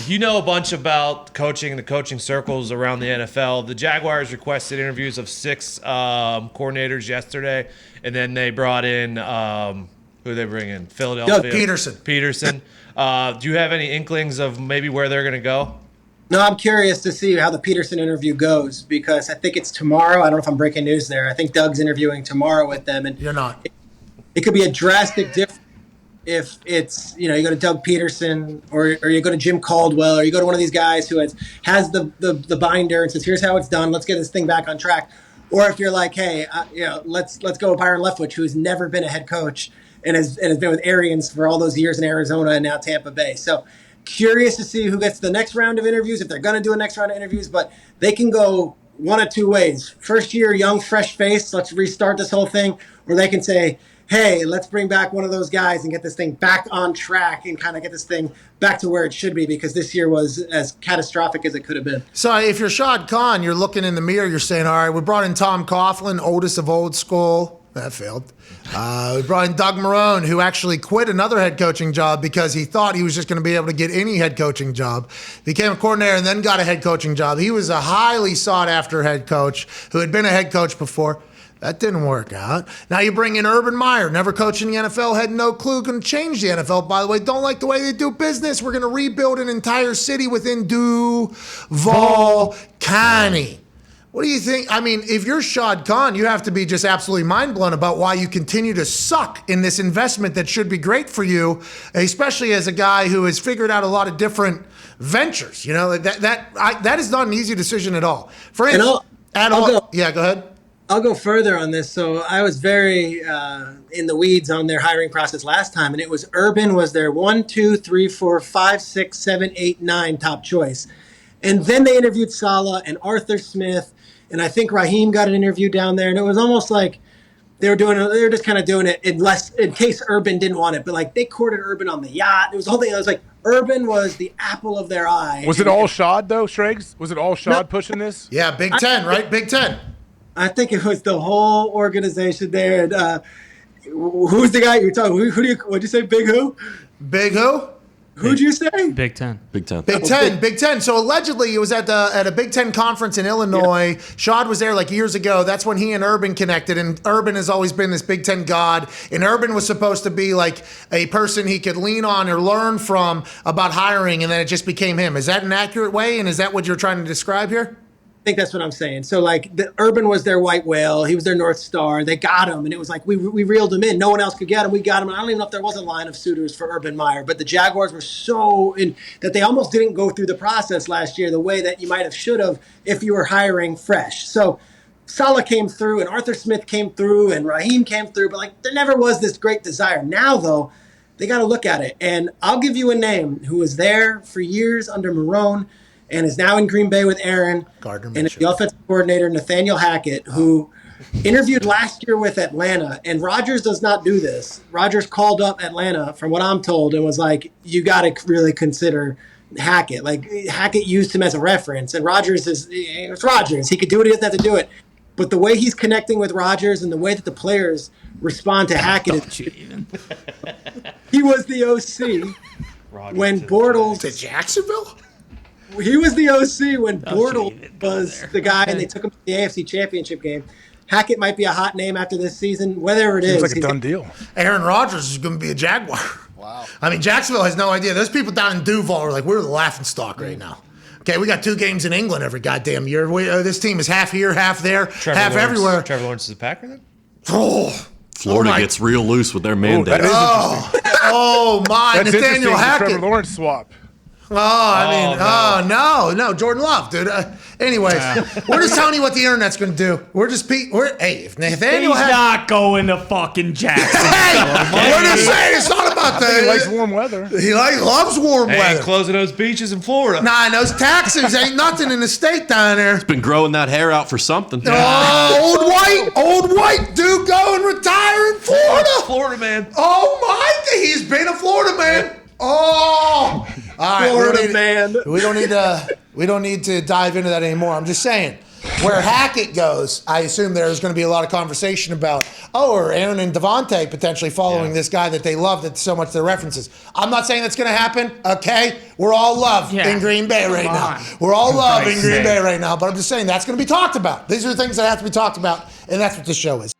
You know a bunch about coaching and the coaching circles around the NFL. The Jaguars requested interviews of 6 coordinators yesterday, and then they brought in who they bring in? Philadelphia. Doug Peterson. Peterson. Do you have any inklings of maybe where they're going to go? No, I'm curious to see how the Peterson interview goes because I think it's tomorrow. I don't know if I'm breaking news there. I think Doug's interviewing tomorrow with them, and You're not. It could be a drastic difference if it's, you go to Doug Peterson or you go to Jim Caldwell or you go to one of these guys who has the binder and says, here's how it's done. Let's get this thing back on track. Or if you're like, hey, let's go with Byron Leftwich, who's never been a head coach and has been with Arians for all those years in Arizona and now Tampa Bay. So curious to see who gets the next round of interviews, if they're going to do a next round of interviews. But they can go one of two ways. First year, young, fresh face, let's restart this whole thing. Or they can say, hey, let's bring back one of those guys and get this thing back on track and kind of get this thing back to where it should be because this year was as catastrophic as it could have been. So if you're Shad Khan, you're looking in the mirror, you're saying, all right, we brought in Tom Coughlin, oldest of old school. That failed. We brought in Doug Marrone, who actually quit another head coaching job because he thought he was just going to be able to get any head coaching job. Became a coordinator and then got a head coaching job. He was a highly sought-after head coach who had been a head coach before. That didn't work out. Now you bring in Urban Meyer, never coached in the NFL, had no clue, going to change the NFL, by the way. Don't like the way they do business. We're going to rebuild an entire city within Duval County. What do you think? I mean, if you're Shad Khan, you have to be just absolutely mind blown about why you continue to suck in this investment that should be great for you, especially as a guy who has figured out a lot of different ventures. That is not an easy decision at all. For instance, yeah, go ahead. I'll go further on this. So I was very in the weeds on their hiring process last time, and it was Urban was their 1, 2, 3, 4, 5, 6, 7, 8, 9 top choice. And then they interviewed Saleh and Arthur Smith, and I think Raheem got an interview down there, and it was almost like they were just kind of doing it in case Urban didn't want it. But like they courted Urban on the yacht. It was the whole thing. I was like, Urban was the apple of their eye. Was it all Shad though, Schrags? Was it all Shad pushing this? Yeah, Big Ten, right? Big Ten. I think it was the whole organization there. And who's the guy you're talking? What'd you say? Big who? Big who? Who'd you say? Big Ten. Big Ten. So allegedly, it was at a Big Ten conference in Illinois. Yeah. Shad was there like years ago. That's when he and Urban connected. And Urban has always been this Big Ten god. And Urban was supposed to be like a person he could lean on or learn from about hiring. And then it just became him. Is that an accurate way? And is that what you're trying to describe here? I think that's what I'm saying. So like the Urban was their white whale. He was their North Star. They got him. And it was like, we reeled him in. No one else could get him. We got him. And I don't even know if there was a line of suitors for Urban Meyer, but the Jaguars were so in that they almost didn't go through the process last year the way that you might have should have if you were hiring fresh. So Saleh came through and Arthur Smith came through and Raheem came through, but like there never was this great desire. Now though, they got to look at it. And I'll give you a name who was there for years under Marrone and is now in Green Bay with Aaron, and the offensive coordinator, Nathaniel Hackett, who interviewed last year with Atlanta. And Rodgers does not do this. Rodgers called up Atlanta, from what I'm told, and was like, you got to really consider Hackett. Like, Hackett used him as a reference, and it's Rodgers. He could do it. He doesn't have to do it. But the way he's connecting with Rodgers and the way that the players respond to Hackett, he was the OC when Bortles to Jacksonville. He was the OC when Bortles was the guy, and they took him to the AFC Championship game. Hackett might be a hot name after this season, whatever it is. Seems like a done deal. Aaron Rodgers is going to be a Jaguar. Wow. I mean, Jacksonville has no idea. Those people down in Duval are like, we're the laughing stock right now. Okay, we got 2 games in England every goddamn year. This team is half here, half there, half everywhere. Trevor Lawrence is a Packer then? Oh, Florida gets real loose with their mandate. Oh my, That's Nathaniel Hackett. Trevor Lawrence swap. No, Jordan Love, dude. Anyways, we're just telling you what the internet's going to do. If Nathaniel He's not going to fucking Jacksonville. We're just saying it's not about that. He likes warm weather. He loves warm weather. Closing those beaches in Florida. Nah, and those taxes ain't nothing in the state down there. He's been growing that hair out for something. Oh, old white dude going retire in Florida. Florida man. Oh my, he's been a Florida man. Oh, all right. Florida man. We don't need to dive into that anymore. I'm just saying. Where Hackett goes, I assume there's going to be a lot of conversation about, are Aaron and Devontae potentially following this guy that they love that so much their references. I'm not saying that's going to happen, okay? We're all love in Green Bay right now. We're all love in Green Bay right now, but I'm just saying that's going to be talked about. These are things that have to be talked about, and that's what this show is.